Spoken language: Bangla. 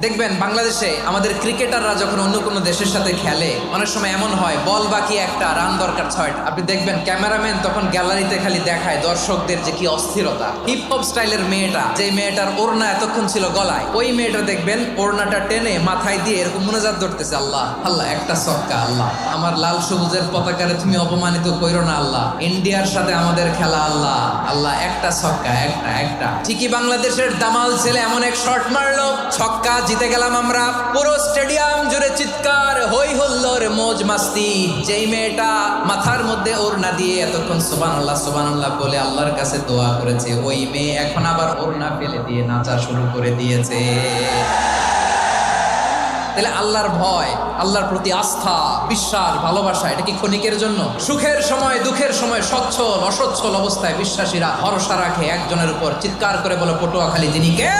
দেখবেন বাংলাদেশে আমাদের ক্রিকেটাররা যখন অন্য কোনো দেশের সাথে খেলে অনেক সময় এমন হয় বল বাকি একটা, রান দরকার 6টা। আপনি দেখবেন ক্যামেরাম্যান তখন গ্যালারিতে খালি দেখায় দর্শকদের যে কি অস্থিরতা। হিপ হপ স্টাইলের মেয়েটা, যে মেয়েটার ওড়না এতক্ষণ ছিল গলায়, ওই মেয়েটা দেখবেন ওড়নাটা টেনে মাথায় দিয়ে এরকম মুনাজাত ধরতেছে, আল্লাহ আল্লাহ একটা ছক্কা, আল্লাহ আমার লাল সবুজের পতাকারে তুমি অপমানিত কইরো না আল্লাহ, ইন্ডিয়ার সাথে আমাদের খেলা আল্লাহ আল্লাহ একটা ছক্কা, একটা একটা। ঠিকই বাংলাদেশের দামাল ছেলে এমন এক শট মারলো, ছক্কা, জিতে গেলাম আমরা। পুরো স্টেডিয়াম জুড়ে চিৎকার, হই হুল্লোড়, মৌজ মাস্তি। যেই মেয়েটা মাথার মধ্যে ওড়না দিয়ে এতক্ষণ সুবহানাল্লাহ সুবহানাল্লাহ বলে আল্লাহর কাছে দোয়া করেছে, ওই মেয়ে এখন আবার ওড়না ফেলে দিয়ে নাচা শুরু করে দিয়েছে। তাহলে আল্লাহর ভয়, আল্লাহর প্রতি আস্থা, বিশ্বাস, ভালোবাসা, এটা কি ক্ষণিকের জন্য? সুখের সময় দুঃখের সময় সচ্ছল অসচ্ছল অবস্থায় বিশ্বাসীরা ভরসা রাখে একজনের উপর। চিৎকার করে বলো পটুয়াখালী যিনি কে?